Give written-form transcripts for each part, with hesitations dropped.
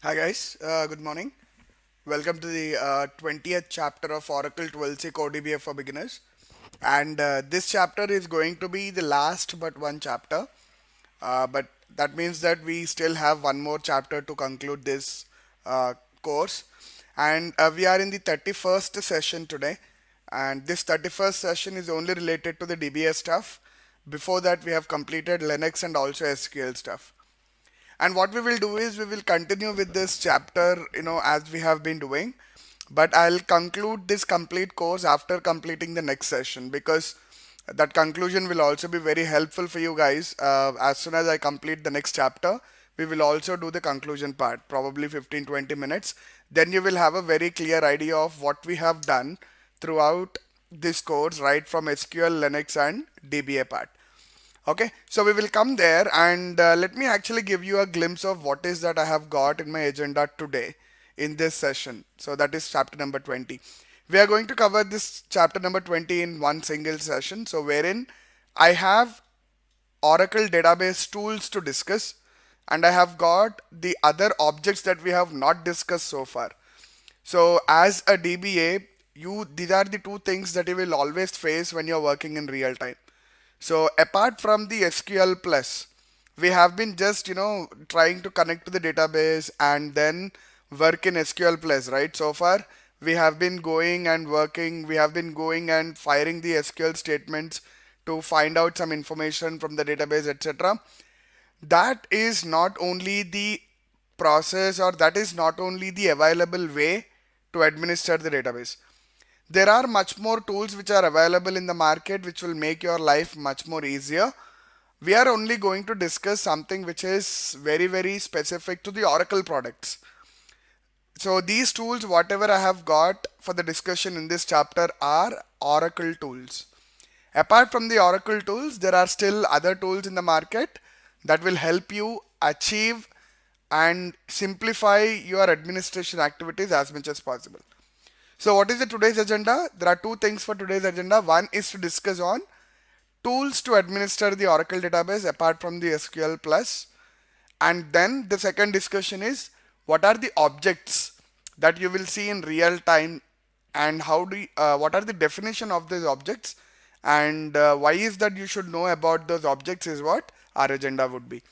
Hi guys, good morning. Welcome to the 20th chapter of Oracle 12c Core DBA for Beginners. And this chapter is going to be the last but one chapter. But that means that we still have one more chapter to conclude this course. And we are in the 31st session today. And this 31st session is only related to the DBA stuff. Before that, we have completed Linux and also SQL stuff. And what we will do is we will continue with this chapter, as we have been doing. But I'll conclude this complete course after completing the next session because that conclusion will also be very helpful for you guys. As soon as I complete the next chapter, we will also do the conclusion part, probably 15-20 minutes. Then you will have a very clear idea of what we have done throughout this course, right from SQL, Linux, and DBA part. Okay, so we will come there and let me actually give you a glimpse of what is that I have got in my agenda today in this session. So that is chapter number 20. We are going to cover this chapter number 20 in one single session. So wherein I have Oracle database tools to discuss and I have got the other objects that we have not discussed so far. So as a DBA, these are the two things that you will always face when you're working in real time. So apart from the SQL plus, we have been just trying to connect to the database and then work in SQL plus, right? So far we have been going and working, we have been going and firing the SQL statements to find out some information from the database, etc. That is not only the process, or that is not only the available way to administer the database. There are much more tools which are available in the market which will make your life much more easier. We are only going to discuss something which is very specific to the Oracle products. So these tools, whatever I have got for the discussion in this chapter, are Oracle tools. Apart from the Oracle tools, there are still other tools in the market that will help you achieve and simplify your administration activities as much as possible. So what is the today's agenda? There are two things for today's agenda. One is to discuss on tools to administer the Oracle database apart from the SQL plus. And then the second discussion is what are the objects that you will see in real time and what are the definition of those objects and why is that you should know about those objects is what our agenda would be.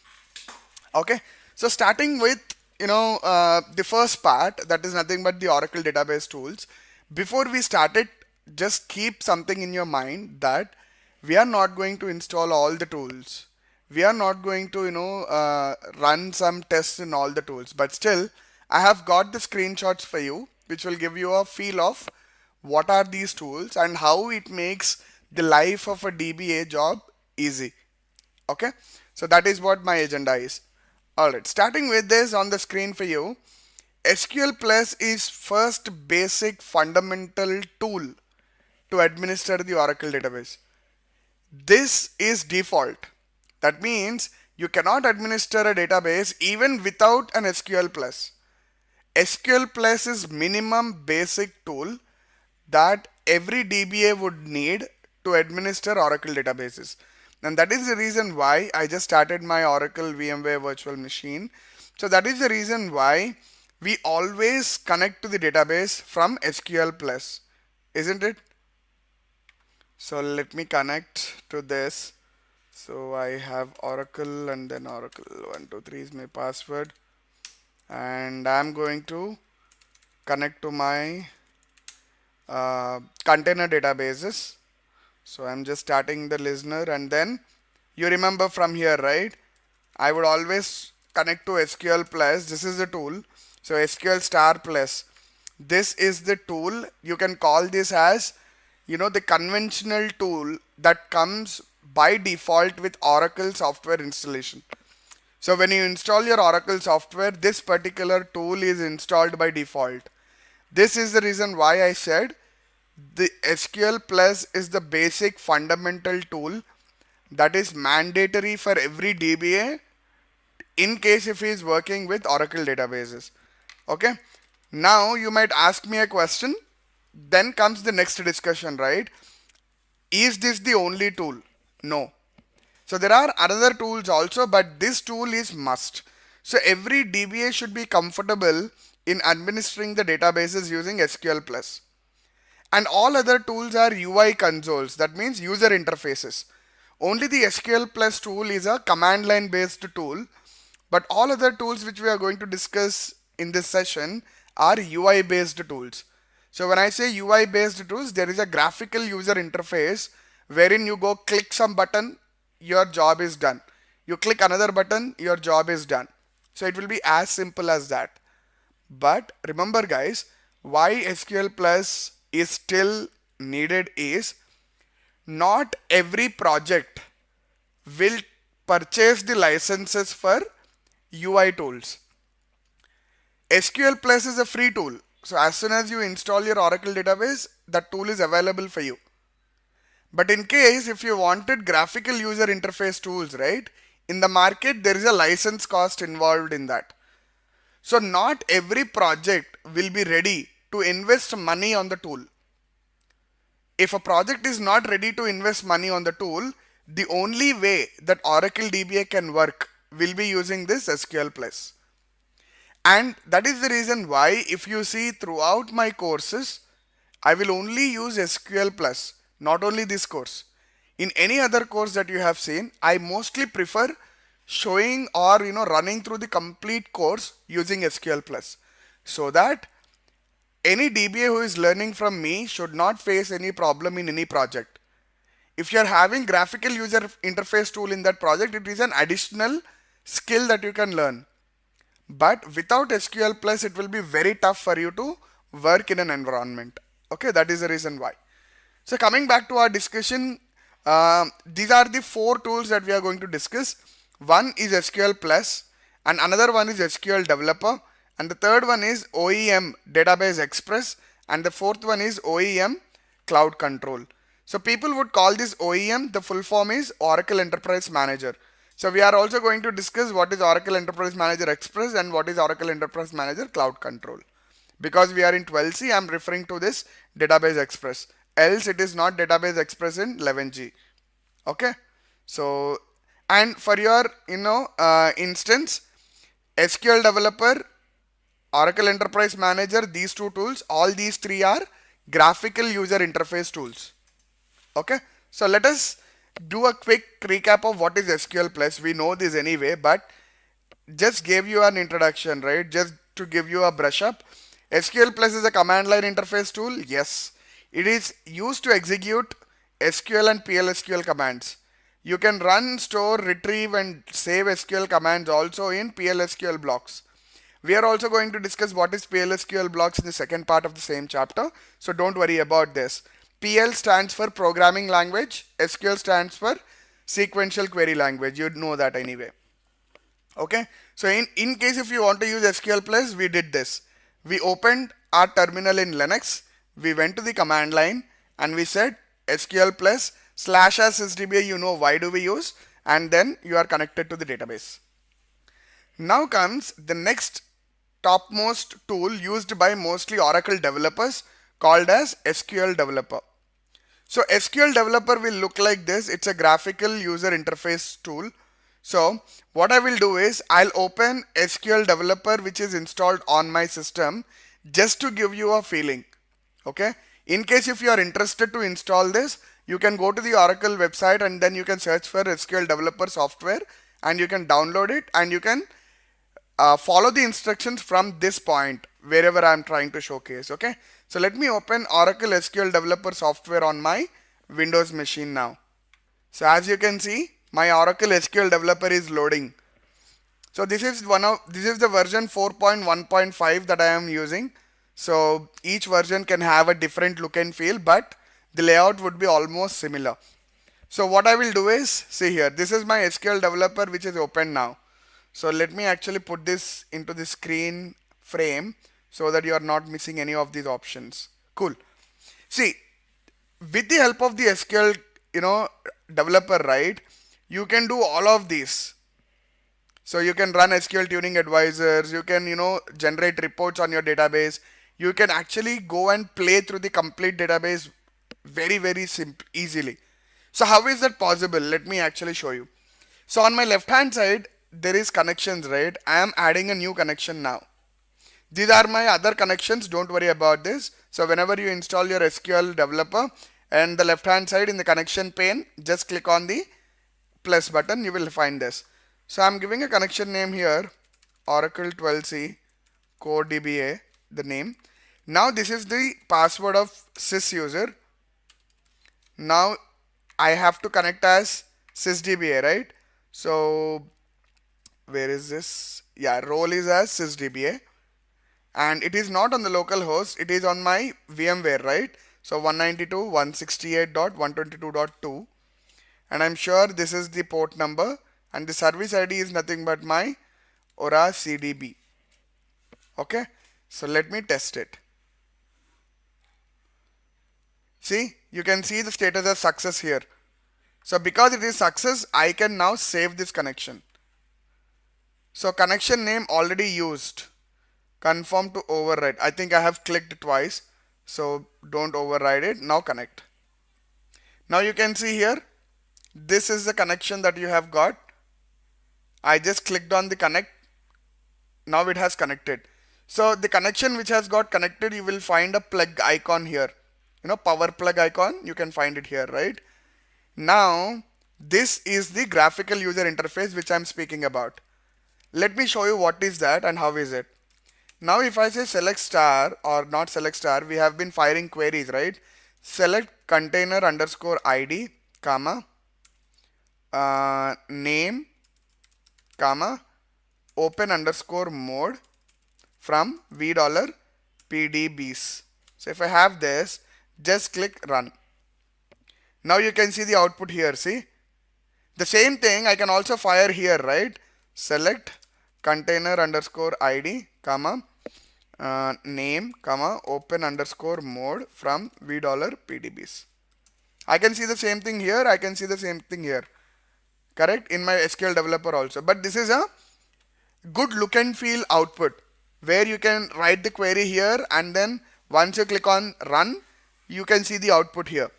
Okay, so starting with the first part, that is nothing but the Oracle database tools. Before we start it, just keep something in your mind that we are not going to install all the tools. We are not going to run some tests in all the tools, but still I have got the screenshots for you which will give you a feel of what are these tools and how it makes the life of a DBA job easy. Okay, so that is what my agenda is. Alright, starting with this on the screen for you, SQL Plus is first basic fundamental tool to administer the Oracle database. This is default. That means you cannot administer a database even without an SQL Plus. SQL Plus is minimum basic tool that every DBA would need to administer Oracle databases. And that is the reason why I just started my Oracle VMware virtual machine. So that is the reason why we always connect to the database from SQL Plus, isn't it? So let me connect to this. So I have Oracle and then Oracle 123 is my password. And I'm going to connect to my container databases. So I'm just starting the listener and then you remember from here, right? I would always connect to SQL plus. This is the tool. So SQL star plus. This is the tool. You can call this as, the conventional tool that comes by default with Oracle software installation. So when you install your Oracle software, this particular tool is installed by default. This is the reason why I said the SQL Plus is the basic fundamental tool that is mandatory for every DBA in case if he is working with Oracle databases. Okay. Now you might ask me a question. Then comes the next discussion, right? Is this the only tool? No. So there are other tools also, but this tool is must. So every DBA should be comfortable in administering the databases using SQL Plus. And all other tools are UI consoles, that means user interfaces. Only the SQL Plus tool is a command line based tool, but all other tools which we are going to discuss in this session are UI based tools. So when I say UI based tools, there is a graphical user interface wherein you go click some button, your job is done. You click another button, your job is done. So it will be as simple as that. But remember guys, why SQL Plus is still needed is not every project will purchase the licenses for UI tools. SQL Plus is a free tool. So as soon as you install your Oracle database, that tool is available for you. But in case if you wanted graphical user interface tools, right, in the market there is a license cost involved in that. So not every project will be ready to invest money on the tool. If a project is not ready to invest money on the tool, the only way that Oracle DBA can work will be using this SQL Plus. And that is the reason why if you see throughout my courses, I will only use SQL Plus, not only this course. In any other course that you have seen, I mostly prefer showing or running through the complete course using SQL Plus, so that any DBA who is learning from me should not face any problem in any project. If you are having graphical user interface tool in that project, it is an additional skill that you can learn. But without SQL Plus, it will be very tough for you to work in an environment. Okay, that is the reason why. So coming back to our discussion, these are the four tools that we are going to discuss. One is SQL Plus, and another one is SQL Developer, and the third one is OEM Database Express, and the fourth one is OEM Cloud Control. So people would call this OEM, the full form is Oracle Enterprise Manager. So we are also going to discuss what is Oracle Enterprise Manager Express and what is Oracle Enterprise Manager Cloud Control. Because we are in 12C, I am referring to this Database Express. Else it is not Database Express in 11G. Okay. So, and for your instance, SQL Developer, Oracle Enterprise Manager, these two tools, all these three are graphical user interface tools. Okay. So let us do a quick recap of what is SQL Plus. We know this anyway, but just gave you an introduction, right? Just to give you a brush up. SQL Plus is a command line interface tool. Yes, it is used to execute SQL and PLSQL commands. You can run, store, retrieve and save SQL commands also in PLSQL blocks. We are also going to discuss what is PLSQL blocks in the second part of the same chapter. So don't worry about this. PL stands for programming language. SQL stands for sequential query language. You know that anyway. Okay. So in case if you want to use SQL Plus, we did this. We opened our terminal in Linux. We went to the command line and we said SQL Plus /sysdba, you know why do we use, and then you are connected to the database. Now comes the next topmost tool used by mostly Oracle developers called as SQL Developer. So SQL Developer will look like this. It's a graphical user interface tool. So what I will do is I'll open SQL Developer which is installed on my system just to give you a feeling. Okay. In case if you are interested to install this, you can go to the Oracle website and then you can search for SQL Developer software and you can download it and you can follow the instructions from this point wherever I am trying to showcase. Okay. So let me open Oracle SQL Developer software on my Windows machine now. So as you can see, my Oracle SQL Developer is loading. So this is the version 4.1.5 that I am using. So each version can have a different look and feel, but the layout would be almost similar. So what I will do is, see here, this is my SQL Developer which is open now. So let me actually put this into the screen frame so that you are not missing any of these options. Cool. See, with the help of the SQL, developer, right, you can do all of these. So you can run SQL tuning advisors, you can, generate reports on your database. You can actually go and play through the complete database very, very simple, easily. So how is that possible? Let me actually show you. So on my left hand side, there is connections, right? I am adding a new connection now. These are my other connections, don't worry about this. So whenever you install your SQL developer, and the left hand side in the connection pane, just click on the plus button, you will find this. So I'm giving a connection name here, Oracle 12c core DBA, the name. Now this is the password of sys user. Now I have to connect as sysdba, right? So where is this? Yeah, role is as sysdba, and it is not on the local host, it is on my VMware, right? So 192.168.122.2, and I'm sure this is the port number, and the service ID is nothing but my Aura CDB. Okay, so let me test it. See, you can see the status as success here. So because it is success, I can now save this connection. So connection name already used. Confirm to override. I think I have clicked twice, so don't override it. Now connect. Now you can see here, this is the connection that you have got. I just clicked on the connect. Now it has connected. So the connection which has got connected, you will find a plug icon here. Power plug icon, you can find it here, right? Now this is the graphical user interface which I'm speaking about. Let me show you what is that and how is it. Now if I say select star or not select star, we have been firing queries, right? Select container underscore ID, comma, name, comma, open underscore mode from $PDBs. So if I have this, just click run. Now you can see the output here, see? The same thing I can also fire here, right? Select container underscore ID, comma, name, comma, open underscore mode from $PDBs. I can see the same thing here, I can see the same thing here. Correct? In my SQL developer also. But this is a good look and feel output where you can write the query here, and then once you click on run, you can see the output here.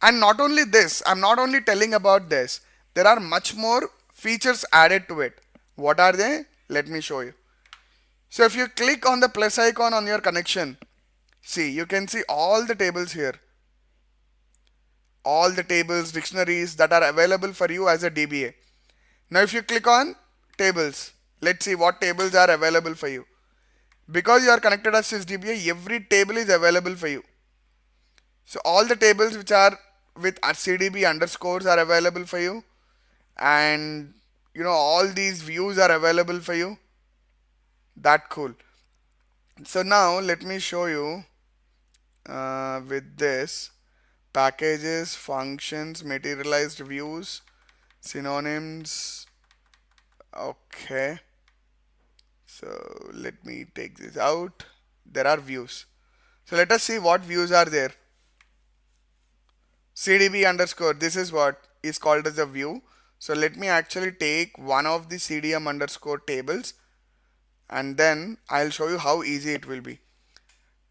And not only this, I'm not only telling about this, there are much more features added to it. What are they? Let me show you. So if you click on the plus icon on your connection, see, you can see all the tables here. All the tables, dictionaries that are available for you as a DBA. Now if you click on tables, let's see what tables are available for you. Because you are connected as sysdba, every table is available for you. So all the tables which are with CDB underscores are available for you, and all these views are available for you. That cool. So now let me show you with this packages, functions, materialized views, synonyms. Okay, so let me take this out. There are views. So let us see what views are there. CDB underscore, this is what is called as a view. So let me actually take one of the CDM underscore tables, and then I'll show you how easy it will be.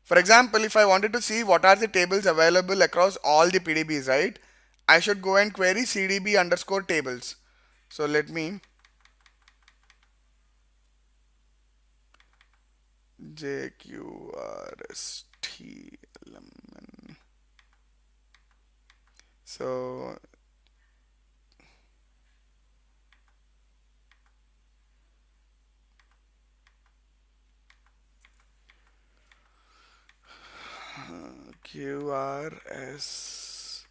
For example, if I wanted to see what are the tables available across all the PDBs, right? I should go and query CDB underscore tables. So let me JQRSTLMN. So QRS,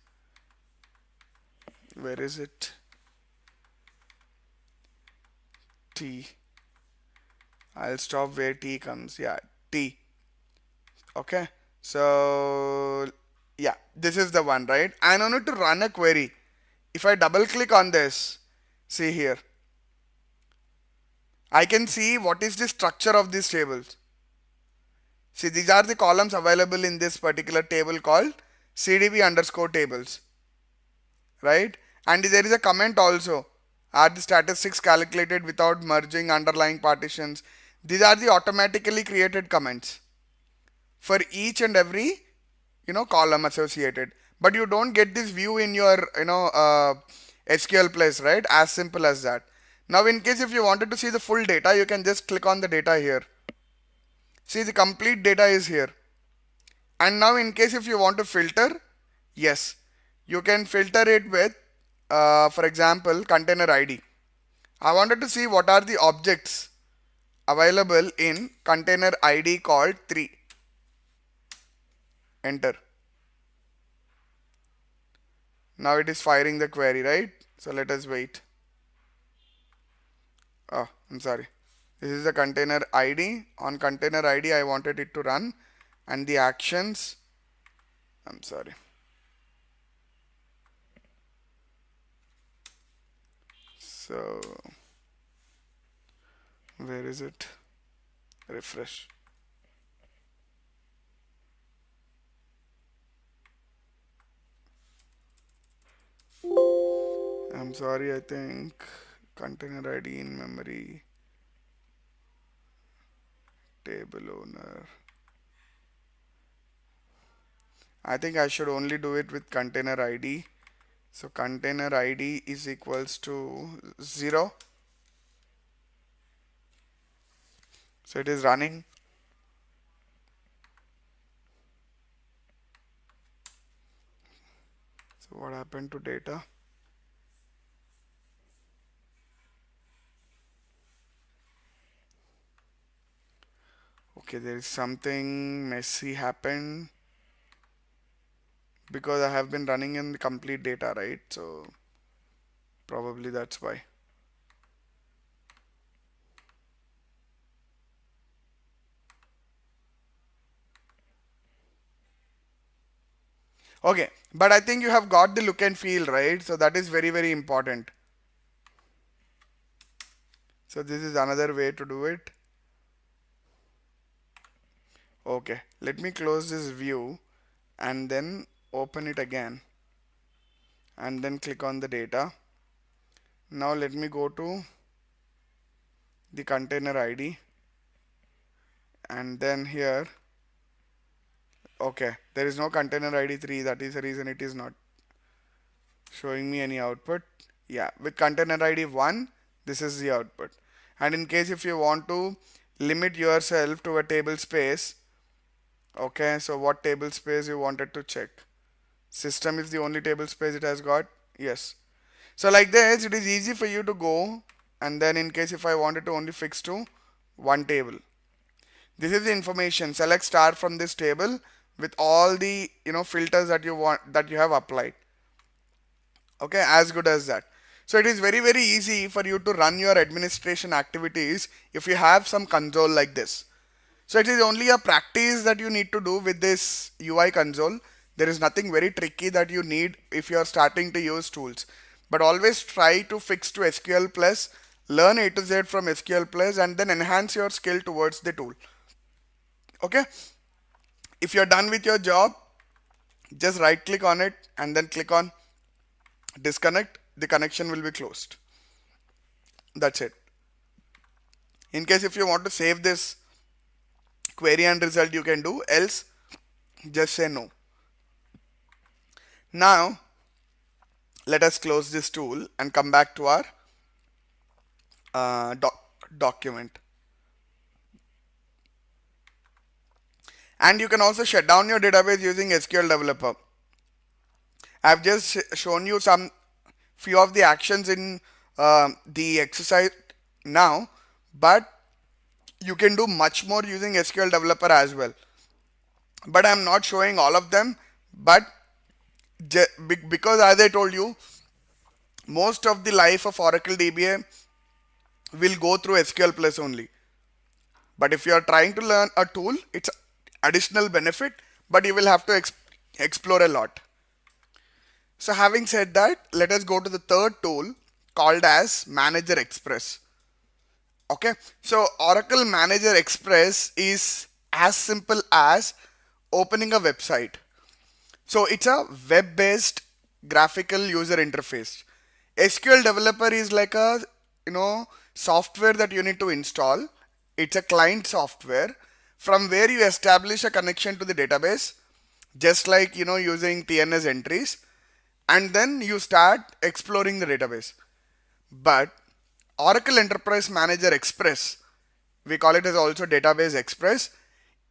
where is it? T. I'll stop where T comes. Yeah, T. Okay. So yeah, this is the one, right? I need to run a query. If I double click on this, see here, I can see what is the structure of these tables. See, these are the columns available in this particular table called CDB underscore tables, right? And there is a comment also. Are the statistics calculated without merging underlying partitions? These are the automatically created comments for each and every column associated. But you don't get this view in your SQL place, right? As simple as that. Now in case if you wanted to see the full data, you can just click on the data here. See, the complete data is here. And now in case if you want to filter, yes, you can filter it with, for example, container ID. I wanted to see what are the objects available in container ID called 3. Enter. Now it is firing the query, right? So let us wait. Oh, I'm sorry. This is the container ID. On container ID, I wanted it to run, and the actions. I'm sorry. So where is it? Refresh. I'm sorry, I think container ID in memory, table owner. I think I should only do it with container ID. So container ID is equals to 0. So it is running. So what happened to data? Okay, there is something messy happened because I have been running in the complete data, right? So probably that's why. Okay, but I think you have got the look and feel, right? So that is very, very important. So this is another way to do it. Okay, let me close this view and then open it again and then click on the data. Now let me go to the container ID and then here, okay, there is no container ID 3. That is the reason it is not showing me any output. Yeah, with container ID 1, this is the output. And in case if you want to limit yourself to a table space, okay, so what table space you wanted to check? System is the only table space it has got. Yes. So like this, it is easy for you to go, and then in case if I wanted to only fix to one table. This is the information. Select star from this table with all the filters that you want, that you have applied. Okay, as good as that. So it is very, very easy for you to run your administration activities if you have some console like this. So it is only a practice that you need to do with this UI console. There is nothing very tricky that you need if you are starting to use tools. But always try to fix to SQL plus, learn A to Z from SQL plus, and then enhance your skill towards the tool. Okay. If you're done with your job, just right click on it and then click on disconnect. The connection will be closed. That's it. In case if you want to save this query and result, you can do, else just say no. Now let us close this tool and come back to our document. And you can also shut down your database using SQL Developer. I've just shown you some few of the actions in the exercise now, but you can do much more using SQL Developer as well. But I'm not showing all of them, but because as I told you, most of the life of Oracle DBA will go through SQL Plus only. But if you are trying to learn a tool, it's additional benefit, but you will have to explore a lot. So having said that, let us go to the third tool called as Manager Express. Okay, so Oracle Manager Express is as simple as opening a website. So it's a web-based graphical user interface. SQL Developer is like a software that you need to install. It's a client software from where you establish a connection to the database, just like using TNS entries, and then you start exploring the database. But Oracle Enterprise Manager Express, we call it as also Database Express.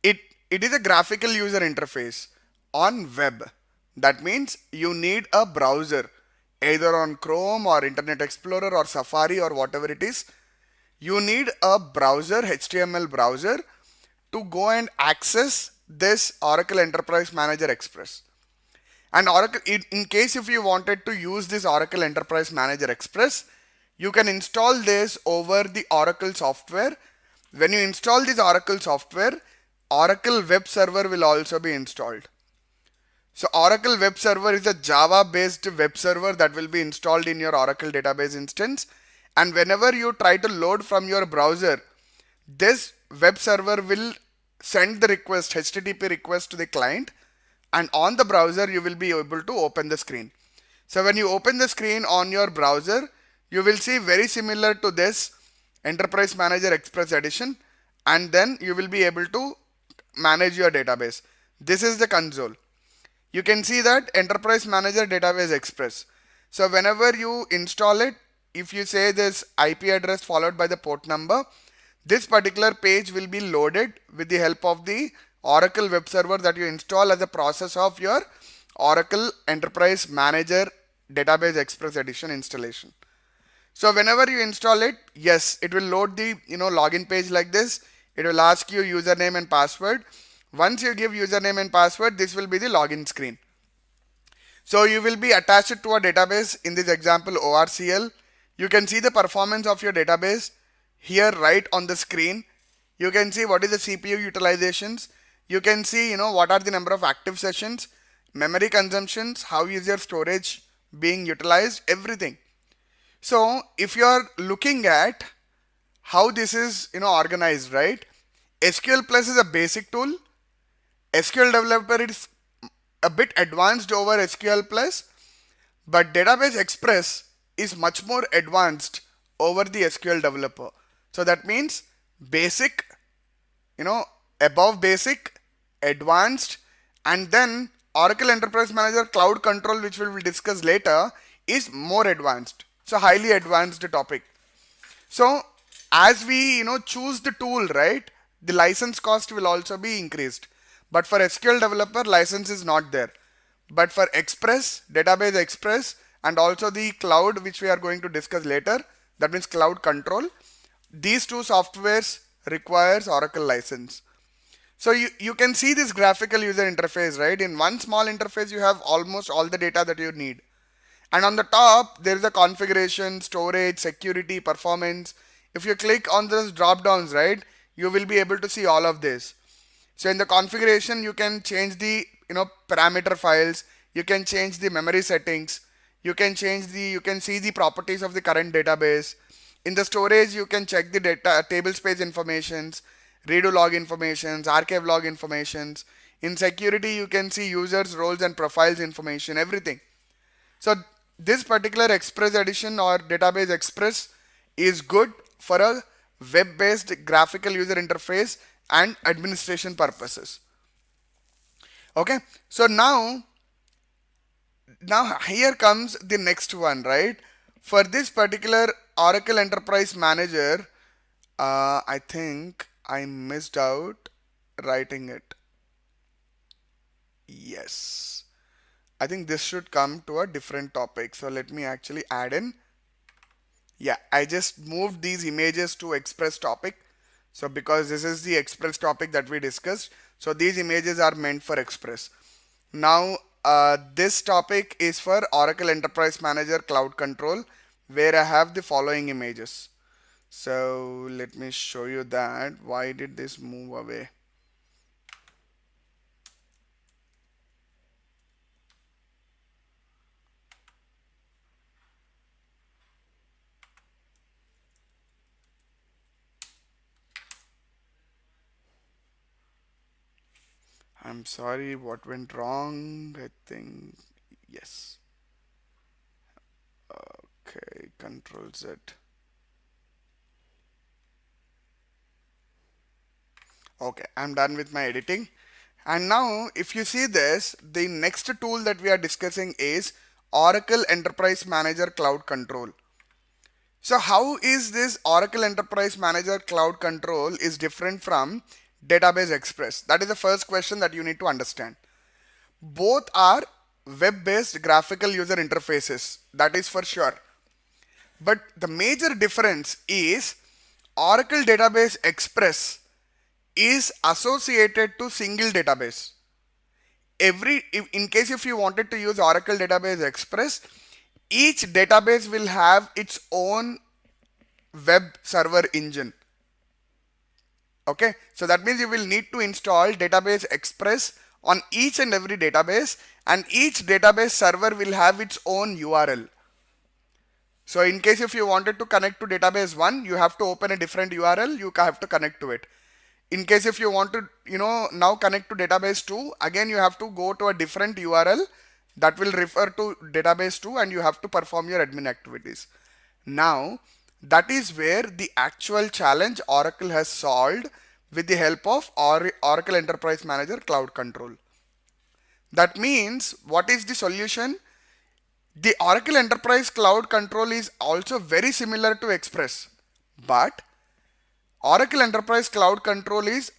It, it is a graphical user interface on web. That means you need a browser, either on Chrome or Internet Explorer or Safari or whatever it is. You need a browser, HTML browser, to go and access this Oracle Enterprise Manager Express. And Oracle, in case if you wanted to use this Oracle Enterprise Manager Express, you can install this over the Oracle software. When you install this Oracle software, Oracle Web Server will also be installed. So Oracle Web Server is a Java based web server that will be installed in your Oracle database instance. And whenever you try to load from your browser, this web server will send the request, HTTP request to the client, and on the browser you will be able to open the screen. So when you open the screen on your browser, you will see very similar to this Enterprise Manager Express edition, and then you will be able to manage your database. This is the console. You can see that Enterprise Manager Database Express. So whenever you install it, if you say this IP address followed by the port number, this particular page will be loaded with the help of the Oracle web server that you install as a process of your Oracle Enterprise Manager Database Express Edition installation. So whenever you install it, yes, it will load the login page like this. It will ask you username and password. Once you give username and password, this will be the login screen. So you will be attached to a database, in this example ORCL. You can see the performance of your database here right on the screen. You can see what is the CPU utilizations. You can see what are the number of active sessions, memory consumptions, how is your storage being utilized, everything. So if you are looking at how this is organized, right? SQL Plus is a basic tool. SQL Developer is a bit advanced over SQL Plus, but Database Express is much more advanced over the SQL Developer. So that means basic, above basic, advanced, and then Oracle Enterprise Manager Cloud Control, which we will discuss later, is more advanced. So highly advanced topic. So as we choose the tool, right, the license cost will also be increased. But for SQL Developer, license is not there. But for Express, Database Express, and also the cloud, which we are going to discuss later, that means Cloud Control, these two softwares requires Oracle license. So you can see this graphical user interface, right? In one small interface, you have almost all the data that you need. And on the top, there is a configuration, storage, security, performance. If you click on those drop downs, right, you will be able to see all of this. So in the configuration, you can change the parameter files. You can change the memory settings. You can see the properties of the current database. In the storage, you can check the data table space informations, redo log informations, archive log informations. In security, you can see users, roles, and profiles information, everything. So this particular Express edition or Database Express is good for a web-based graphical user interface and administration purposes. Okay, so now here comes the next one, right? For this particular Oracle Enterprise Manager, I think I missed out writing it. Yes, I think this should come to a different topic. So let me actually add in. Yeah, I just moved these images to Express topic. So because this is the Express topic that we discussed, so these images are meant for Express. Now this topic is for Oracle Enterprise Manager Cloud Control, where I have the following images. So let me show you that. Why did this move away? I'm sorry, what went wrong? I think, yes. Okay, Control Z. Okay, I'm done with my editing. And now if you see this, the next tool that we are discussing is Oracle Enterprise Manager Cloud Control. So how is this Oracle Enterprise Manager Cloud Control is different from Database Express? That is the first question that you need to understand. Both are web-based graphical user interfaces, that is for sure. But the major difference is Oracle Database Express is associated to single database. In case if you wanted to use Oracle Database Express, each database will have its own web server engine. Okay, so that means you will need to install Database Express on each and every database, and each database server will have its own URL. So in case if you wanted to connect to database 1, you have to open a different URL, you have to connect to it. In case if you want to, now connect to database 2, again you have to go to a different URL that will refer to database 2, and you have to perform your admin activities. Now, that is where the actual challenge Oracle has solved with the help of Oracle Enterprise Manager Cloud Control. That means, what is the solution? The Oracle Enterprise Cloud Control is also very similar to Express, but Oracle Enterprise Cloud Control is,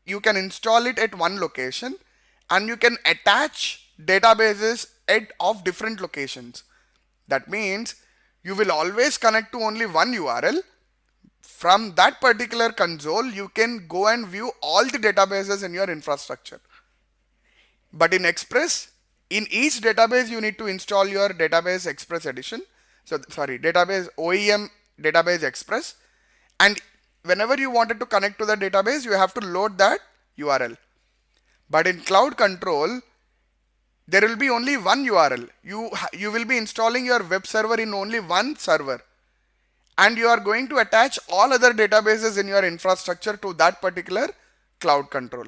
you can install it at one location and you can attach databases of different locations. That means you will always connect to only one URL. From that particular console, you can go and view all the databases in your infrastructure. But in Express, in each database, you need to install your Database Express edition. So, sorry, Database OEM Database Express. And whenever you wanted to connect to the database, you have to load that URL. But in Cloud Control, there will be only one URL. You will be installing your web server in only one server, and you are going to attach all other databases in your infrastructure to that particular Cloud Control.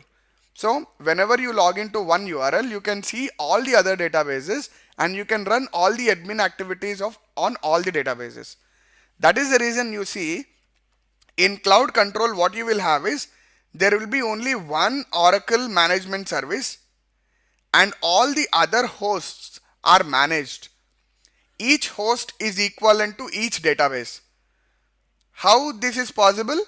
So whenever you log into one URL, you can see all the other databases and you can run all the admin activities on all the databases. That is the reason you see in Cloud Control what you will have is, there will be only one Oracle management service and all the other hosts are managed. Each host is equivalent to each database. How this is possible?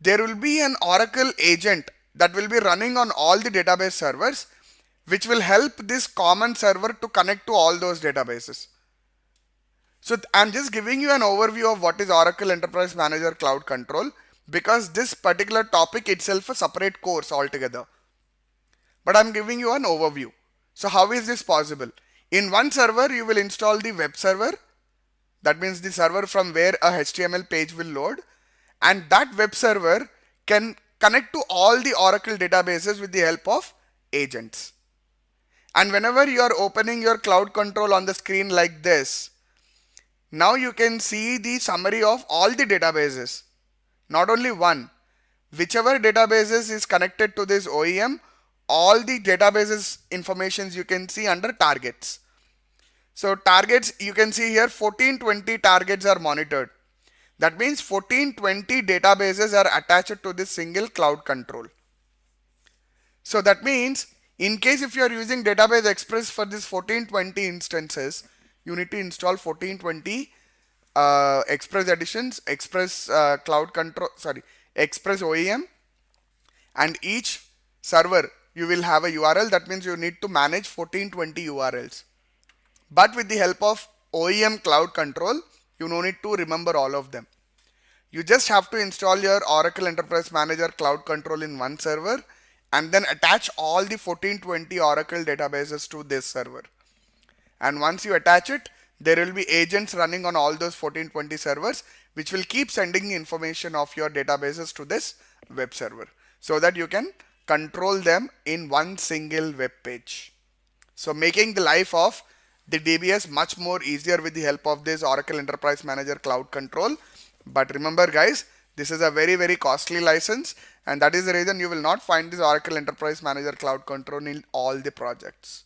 There will be an Oracle agent that will be running on all the database servers, which will help this common server to connect to all those databases. So I'm just giving you an overview of what is Oracle Enterprise Manager Cloud Control, because this particular topic itself a separate course altogether. But I'm giving you an overview. So how is this possible? In one server, you will install the web server. That means the server from where a HTML page will load. And that web server can connect to all the Oracle databases with the help of agents. And whenever you are opening your Cloud Control on the screen like this, now you can see the summary of all the databases. Not only one. Whichever databases is connected to this OEM, all the databases informations you can see under targets. So targets, you can see here 1420 targets are monitored. That means 1420 databases are attached to this single Cloud Control. So that means in case if you are using Database Express for this 1420 instances, you need to install 1420 Express editions, Express Cloud Control, sorry, Express OEM, and each server you will have a URL. That means you need to manage 1420 URLs. But with the help of OEM Cloud Control, you no need to remember all of them. You just have to install your Oracle Enterprise Manager Cloud Control in one server and then attach all the 1420 Oracle databases to this server. And once you attach it, there will be agents running on all those 1420 servers, which will keep sending information of your databases to this web server, so that you can control them in one single web page. So making the life of the DBS much more easier with the help of this Oracle Enterprise Manager Cloud Control. But remember guys, this is a very, very costly license, and that is the reason you will not find this Oracle Enterprise Manager Cloud Control in all the projects.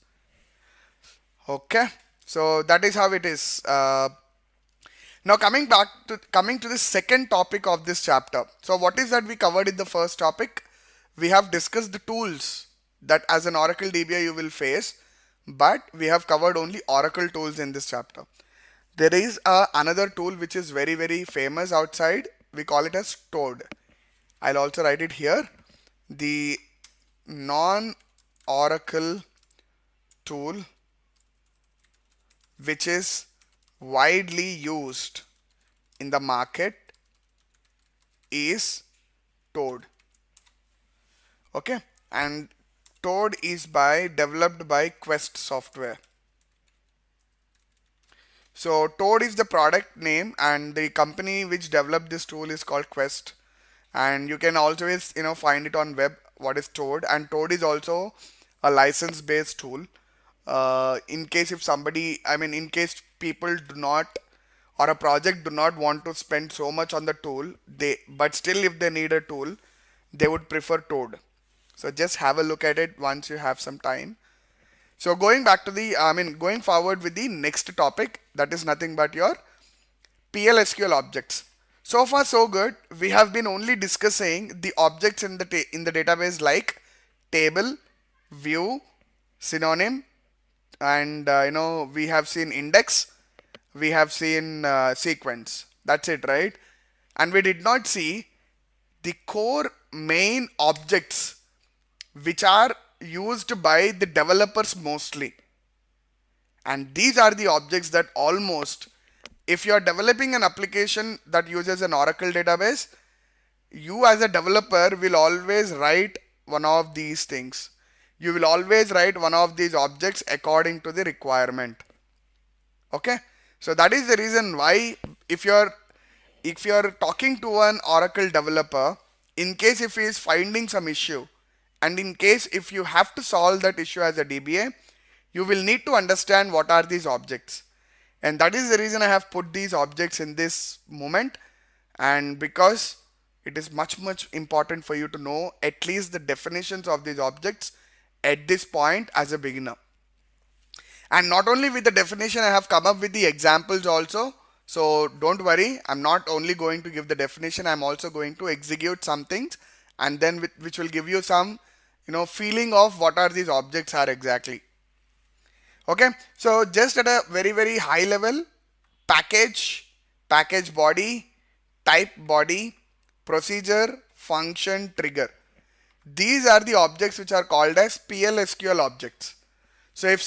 Okay, so that is how it is. Now coming to the second topic of this chapter. So what is that we covered in the first topic? We have discussed the tools that as an Oracle DBA you will face, but we have covered only Oracle tools in this chapter. There is another tool which is very very famous outside. We call it as Toad. I'll also write it here. The non-Oracle tool which is widely used in the market is Toad. Okay, and Toad is developed by Quest Software. So Toad is the product name, and the company which developed this tool is called Quest. And you can always find it on web what is Toad, and Toad is also a license based tool. In case if somebody, I mean, in case people do not, or a project do not want to spend so much on the tool, but still if they need a tool, they would prefer Toad. So just have a look at it once you have some time. So going forward with the next topic, that is nothing but your PLSQL objects. So far so good. We have been only discussing the objects in the database like table, view, synonym, and we have seen index, we have seen sequence. That's it, right? And we did not see the core main objects which are used by the developers mostly. And these are the objects that almost, if you are developing an application that uses an Oracle database, you as a developer will always write one of these things. You will always write one of these objects according to the requirement. Okay, so that is the reason why if you're talking to an Oracle developer, in case if he is finding some issue, and in case if you have to solve that issue as a DBA, you will need to understand what are these objects. And that is the reason I have put these objects in this moment, and because it is much important for you to know at least the definitions of these objects at this point as a beginner. And not only with the definition, I have come up with the examples also. So don't worry, I'm not only going to give the definition, I'm also going to execute some things, and then which will give you some feeling of what are these objects are exactly. Okay, so just at a very high level, package body, type body, procedure, function, trigger. These are the objects which are called as PLSQL objects. So if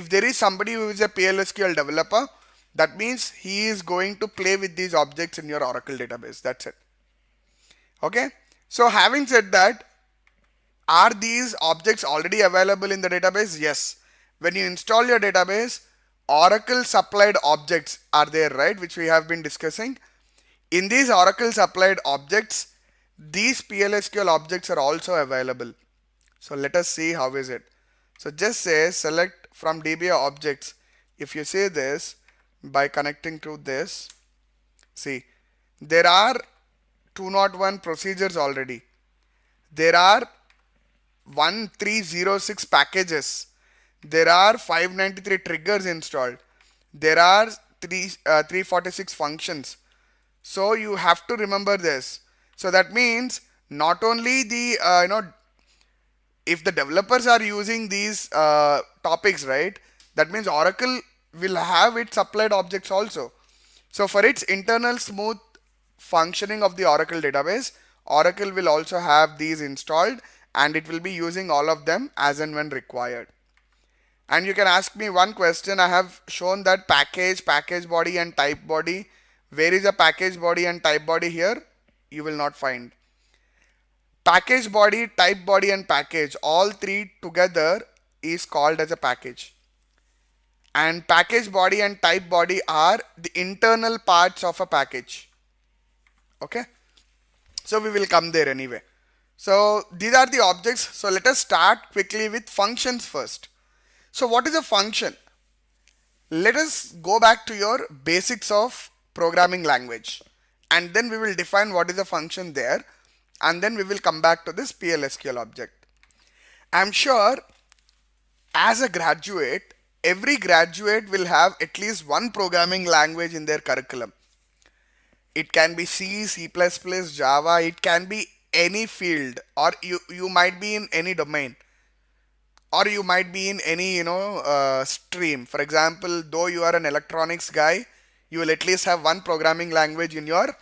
there is somebody who is a PLSQL developer, that means he is going to play with these objects in your Oracle database. That's it. Okay. So having said that, are these objects already available in the database? Yes. When you install your database, Oracle supplied objects are there, right? Which we have been discussing. In these Oracle supplied objects, these PLSQL objects are also available. So let us see how is it. So just say select from DBA objects. If you say this by connecting to this, see there are 201 procedures already. There are 1306 packages. There are 593 triggers installed. There are 346 functions. So you have to remember this. So that means not only the if the developers are using these topics, right, that means Oracle will have its supplied objects also. So for its internal smooth functioning of the Oracle database, Oracle will also have these installed, and it will be using all of them as and when required. And you can ask me one question. I have shown that package body and type body. Where is a package body and type body here? You will not find. Package body, type body and package, all three together is called as a package. And package body and type body are the internal parts of a package. Okay. So we will come there anyway. So these are the objects. So let us start quickly with functions first. So what is a function? Let us go back to your basics of programming language, and then we will define what is a function there, and then we will come back to this PLSQL object. I'm sure as a graduate, every graduate will have at least one programming language in their curriculum. It can be C, C++, Java, it can be any field, or you might be in any domain. or you might be in any stream. For example, though you are an electronics guy, you will at least have one programming language in your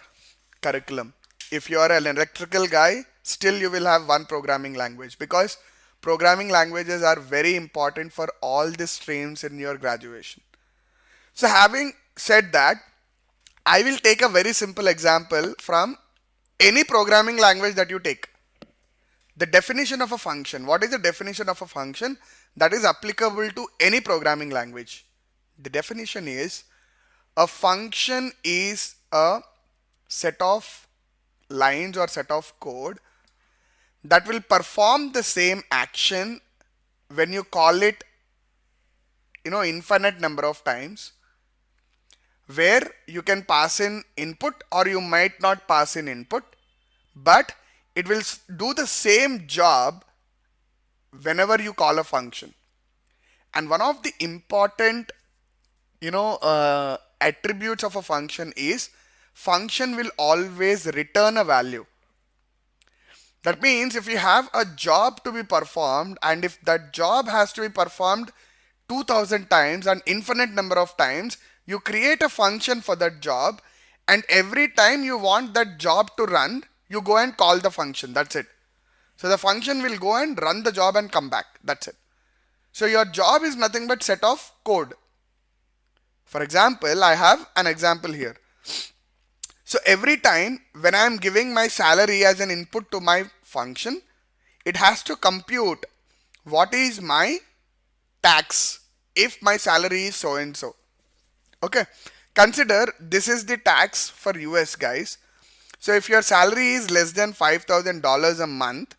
curriculum. If you are an electrical guy, still you will have one programming language, because programming languages are very important for all the streams in your graduation. So having said that, I will take a very simple example from any programming language that you take. The definition of a function. What is the definition of a function that is applicable to any programming language? The definition is, a function is a set of lines or set of code that will perform the same action when you call it infinite number of times, where you can pass in input or you might not pass in input, but it will do the same job whenever you call a function. And one of the important attributes of a function is, function will always return a value. That means if you have a job to be performed, and if that job has to be performed 2000 times, an infinite number of times, you create a function for that job, and every time you want that job to run, you go and call the function. That's it. So the function will go and run the job and come back. That's it. So your job is nothing but set of code. For example, I have an example here. So every time when I am giving my salary as an input to my function, it has to compute what is my tax if my salary is so and so. Okay. Consider this is the tax for US, guys. So if your salary is less than $5,000 a month,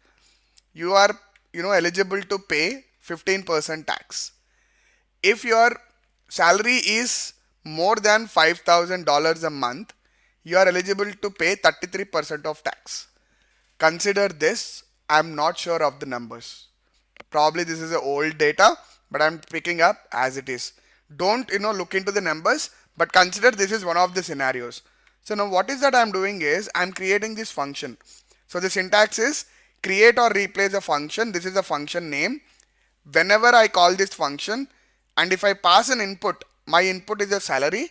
you are eligible to pay 15% tax. If your salary is more than $5,000 a month, you are eligible to pay 33% of tax. Consider this. I'm not sure of the numbers. Probably this is a old data, but I'm picking up as it is. Don't look into the numbers, but consider this is one of the scenarios. So now what is that I'm doing is, I'm creating this function. So the syntax is create or replace a function. This is a function name. Whenever I call this function, and if I pass an input, my input is a salary,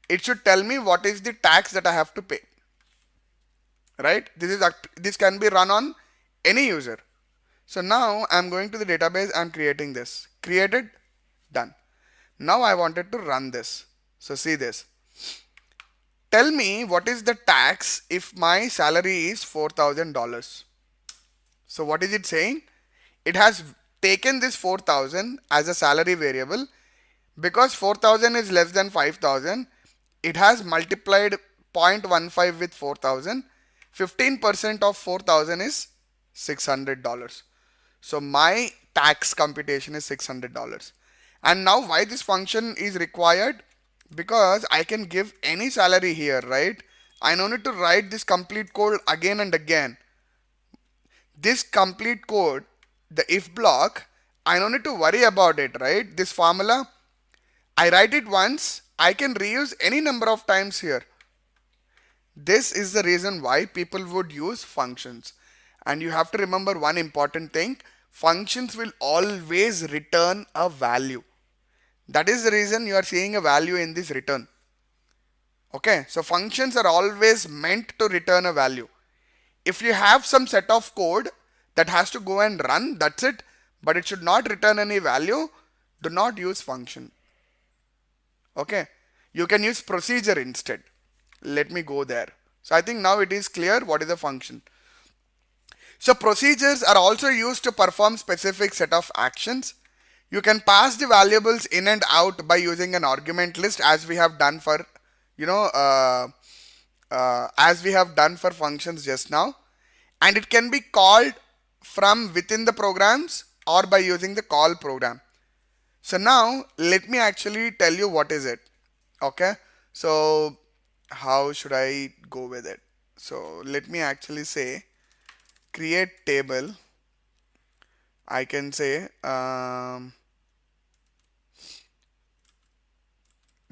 it should tell me what is the tax that I have to pay. Right? This can be run on any user. So now I'm going to the database, I'm creating this. Created, done. Now I wanted to run this. So see this. Tell me what is the tax if my salary is $4,000. So what is it saying? It has taken this 4,000 as a salary variable. Because 4,000 is less than 5,000, it has multiplied 0.15 with 4,000. 15% of 4,000 is $600. So my tax computation is $600. And now why this function is required? Because I can give any salary here, right? I don't need to write this complete code again and again. This complete code, the if block, I don't need to worry about it, right? This formula, I write it once, I can reuse any number of times here. This is the reason why people would use functions. And you have to remember one important thing. Functions will always return a value. That is the reason you are seeing a value in this return. Okay, so functions are always meant to return a value. If you have some set of code that has to go and run, that's it. But it should not return any value. Do not use function. Okay, you can use procedure instead. Let me go there. So I think now it is clear what is a function. So procedures are also used to perform specific set of actions. You can pass the variables in and out by using an argument list, as we have done for functions just now. And it can be called from within the programs or by using the call program. So now let me actually tell you what is it. Okay, so how should I go with it? So let me actually say create table. I can say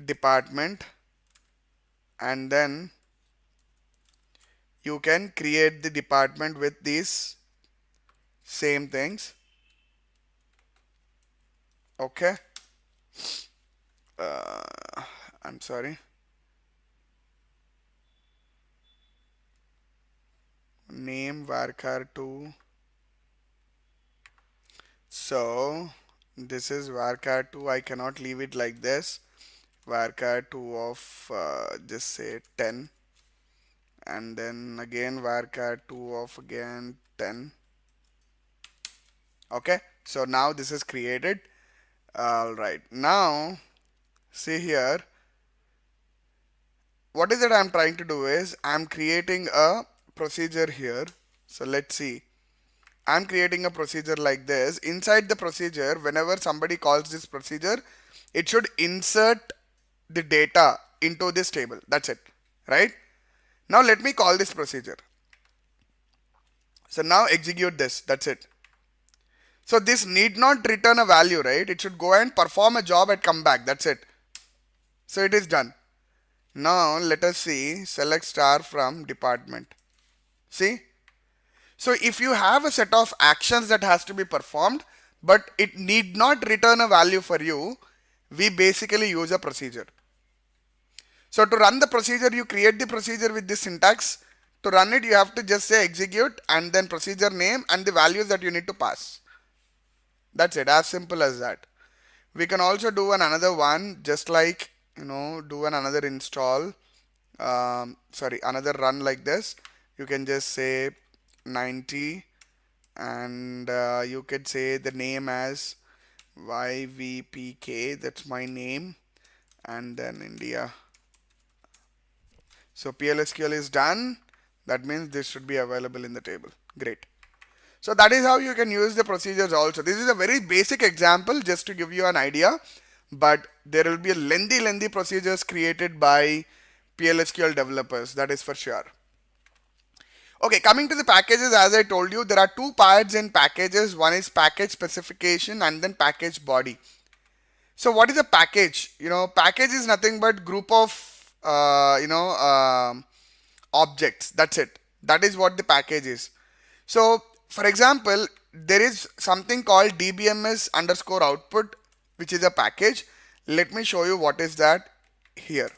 department, and then you can create the department with these same things. Okay. uh, I'm sorry, name varchar2. So this is varchar2. I cannot leave it like this. Varchar2 of just say 10, and then again varchar2 of again 10. Okay, so now this is created. All right, now see here, what is it I'm trying to do is I'm creating a procedure here. So let's see, I'm creating a procedure like this. Inside the procedure, whenever somebody calls this procedure, it should insert the data into this table. That's it, right? Now let me call this procedure. So now execute this. That's it. So this need not return a value, right? It should go and perform a job and come back. That's it. So it is done. Now let us see, select star from department. See? So if you have a set of actions that has to be performed, but it need not return a value for you, we basically use a procedure. So to run the procedure, you create the procedure with this syntax. To run it, you have to just say execute and then procedure name and the values that you need to pass. That's it, as simple as that. We can also do another one, just like, do another install, another run like this. You can just say 90 and you could say the name as YVPK, that's my name, and then India. So PLSQL is done. That means this should be available in the table. Great. So that is how you can use the procedures also. This is a very basic example just to give you an idea, but there will be a lengthy procedures created by PLSQL developers, that is for sure. Okay, coming to the packages, as I told you, there are two parts in packages. One is package specification and then package body. So what is a package? Package is nothing but group of objects. That's it. That is what the package is. So for example, there is something called dbms underscore output, which is a package. Let me show you what is that here.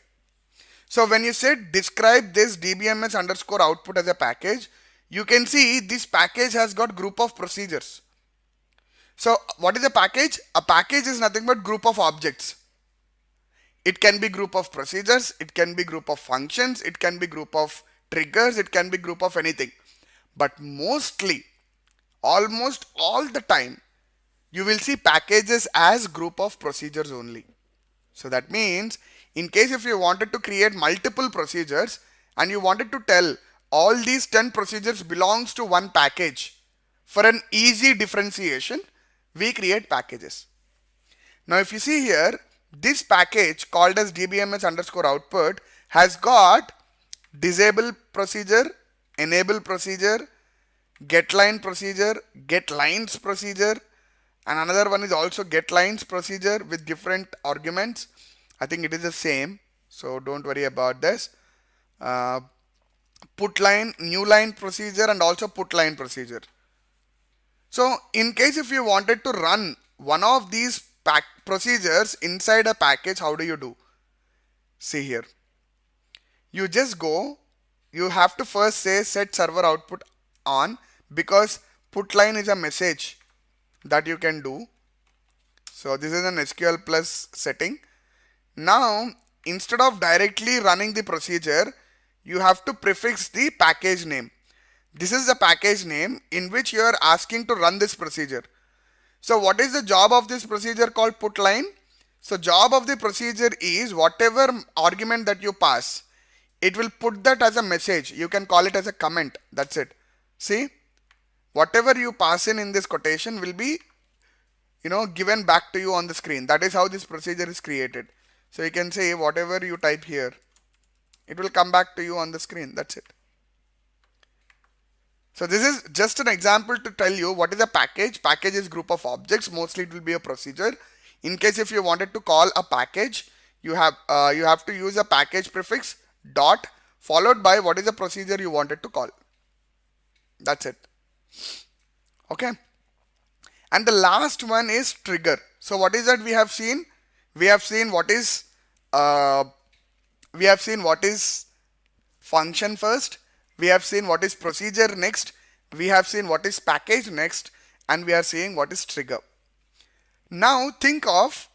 So when you said describe this dbms underscore output as a package, you can see this package has got group of procedures. So what is a package? A package is nothing but group of objects. It can be group of procedures, it can be group of functions, it can be group of triggers, it can be group of anything. But mostly, almost all the time, you will see packages as group of procedures only. So that means in case if you wanted to create multiple procedures and you wanted to tell all these 10 procedures belongs to one package, for an easy differentiation, we create packages. Now if you see here, this package called as dbms underscore output has got disable procedure, enable procedure, get line procedure, get lines procedure, and another one is also get lines procedure with different arguments. I think it is the same, so don't worry about this. Put line, new line procedure, and also put line procedure. So in case if you wanted to run one of these procedures inside a package, how do you do? See here, you just go, you have to first say set server output on, because put line is a message that you can do. So this is an SQL plus setting. Now instead of directly running the procedure, you have to prefix the package name. This is the package name in which you are asking to run this procedure. So what is the job of this procedure called put line? So job of the procedure is whatever argument that you pass, it will put that as a message. You can call it as a comment. That's it. See, whatever you pass in this quotation will be given back to you on the screen. That is how this procedure is created. So you can say whatever you type here, it will come back to you on the screen. That's it. So this is just an example to tell you what is a package. Package is group of objects. Mostly it will be a procedure. In case if you wanted to call a package, you have to use a package prefix dot followed by what is the procedure you wanted to call. That's it. Okay. And the last one is trigger. So what is that we have seen? We have seen what is uh, we have seen what is function first. We have seen what is procedure next. We have seen what is package next, and we are seeing what is trigger. Now think of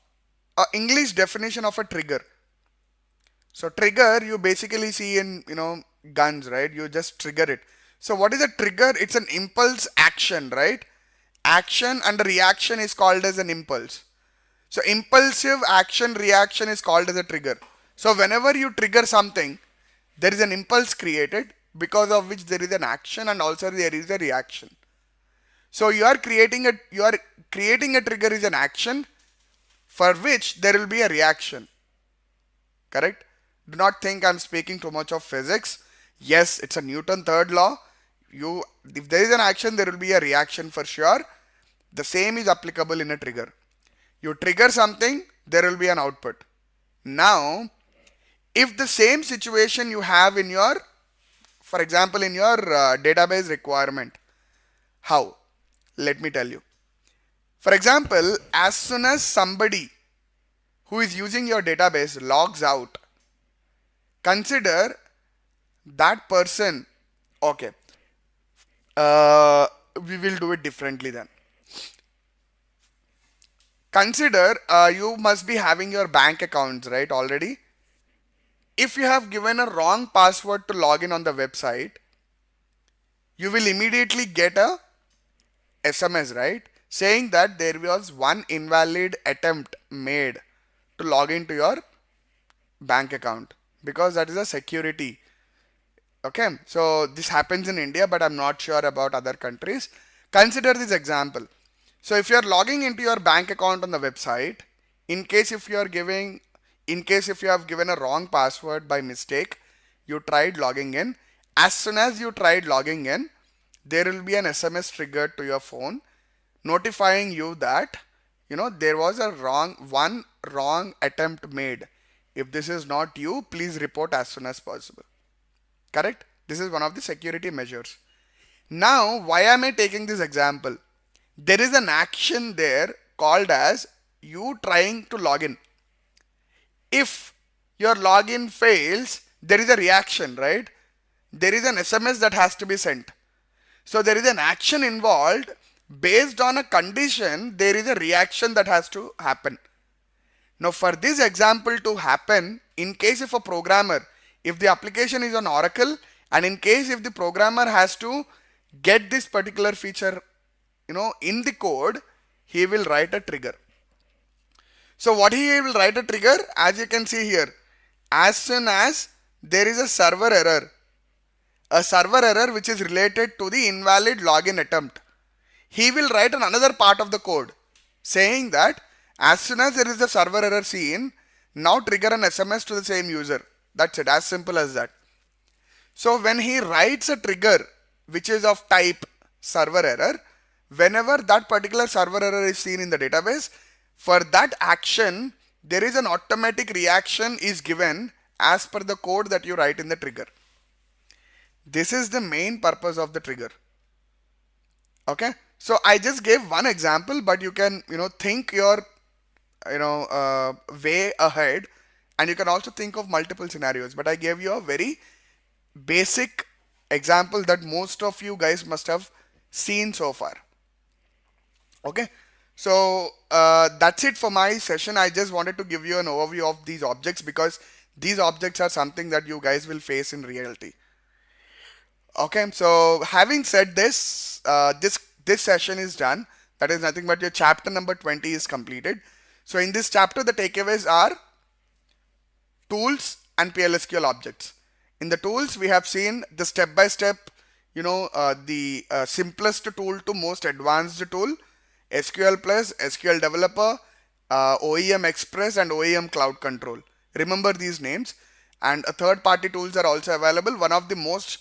a English definition of a trigger. So trigger you basically see in guns, right? You just trigger it. So what is a trigger? It's an impulse action, right? Action and reaction is called as an impulse. So impulsive action reaction is called as a trigger. So whenever you trigger something, there is an impulse created because of which there is an action and also there is a reaction. So you are creating a trigger is an action for which there will be a reaction. Correct? Do not think I'm speaking too much of physics. Yes, it's a Newton third law. If there is an action, there will be a reaction for sure. The same is applicable in a trigger. You trigger something, there will be an output. Now, if the same situation you have in your, for example, in your database requirement, how? Let me tell you. For example, as soon as somebody who is using your database logs out, consider that person. Okay, we will do it differently then. Consider you must be having your bank accounts, right, already. If you have given a wrong password to log in on the website, you will immediately get a SMS, right, saying that there was one invalid attempt made to log into your bank account, because that is a security. Okay, so this happens in India, but I'm not sure about other countries. Consider this example. So if you're logging into your bank account on the website, in case if you have given a wrong password by mistake, you tried logging in. As soon as you tried logging in, there will be an SMS triggered to your phone notifying you that there was one wrong attempt made. If this is not you, please report as soon as possible. Correct? This is one of the security measures. Now, why am I taking this example? There is an action there called as you trying to log in. If your login fails, there is a reaction, right? There is an SMS that has to be sent. So there is an action involved. Based on a condition, there is a reaction that has to happen. Now for this example to happen, in case of a programmer, if the application is on Oracle, and in case if the programmer has to get this particular feature in the code, he will write a trigger. So what he will write a trigger, as you can see here, as soon as there is a server error which is related to the invalid login attempt, he will write another part of the code saying that as soon as there is a server error seen, now trigger an SMS to the same user. That's it, as simple as that. So when he writes a trigger which is of type server error, whenever that particular server error is seen in the database, for that action, there is an automatic reaction is given as per the code that you write in the trigger. This is the main purpose of the trigger. Okay, so I just gave one example, but you can think your way ahead, and you can also think of multiple scenarios. But I gave you a very basic example that most of you guys must have seen so far. Okay, so that's it for my session. I just wanted to give you an overview of these objects, because these objects are something that you guys will face in reality. Okay, so having said this, this session is done. That is nothing but your chapter number 20 is completed. So in this chapter, the takeaways are tools and PLSQL objects. In the tools, we have seen the step-by-step, the simplest tool to most advanced tool, SQL Plus, SQL Developer, OEM Express, and OEM Cloud Control. Remember these names. And third-party tools are also available. One of the most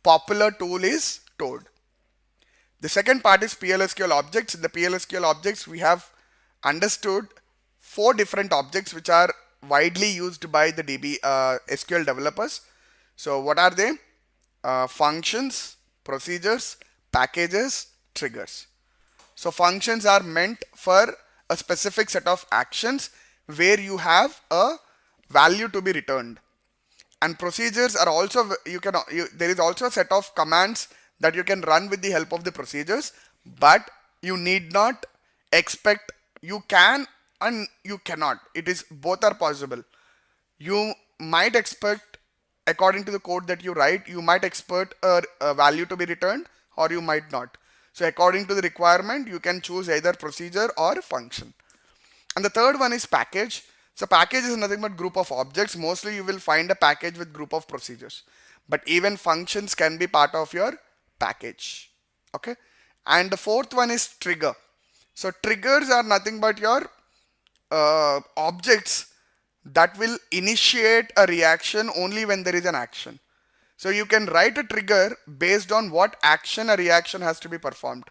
popular tool is Toad. The second part is PLSQL objects. In the PLSQL objects, we have understood 4 different objects which are widely used by the SQL developers. So what are they? Functions, procedures, packages, triggers. So functions are meant for a specific set of actions where you have a value to be returned. And procedures are also, there is also a set of commands that you can run with the help of the procedures, but you need not expect, you can and you cannot. It is both are possible. You might expect, according to the code that you write, you might expect a value to be returned, or you might not. So according to the requirement, you can choose either procedure or function. And the third one is package. So package is nothing but group of objects. Mostly you will find a package with group of procedures, but even functions can be part of your package. Okay. And the fourth one is trigger. So triggers are nothing but your objects that will initiate a reaction only when there is an action. So you can write a trigger based on what action a reaction has to be performed.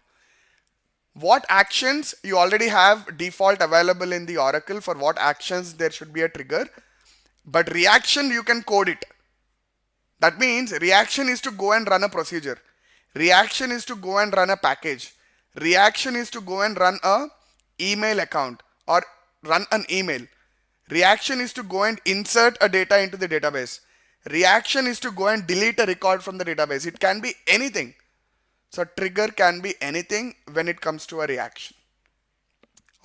What actions you already have default available in the Oracle, for what actions there should be a trigger, but reaction you can code it. That means reaction is to go and run a procedure. Reaction is to go and run a package. Reaction is to go and run a email account or run an email. Reaction is to go and insert a data into the database. Reaction is to go and delete a record from the database. It can be anything. So trigger can be anything when it comes to a reaction.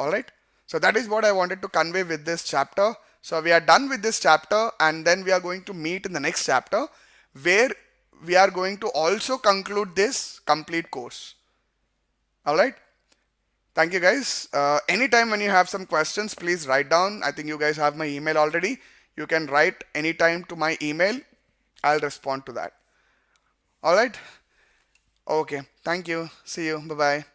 Alright. So that is what I wanted to convey with this chapter. So we are done with this chapter, and then we are going to meet in the next chapter where we are going to also conclude this complete course. Alright. Thank you guys. Anytime when you have some questions, please write down. I think you guys have my email already. You can write anytime to my email. I'll respond to that. Alright. Okay. Thank you. See you. Bye-bye.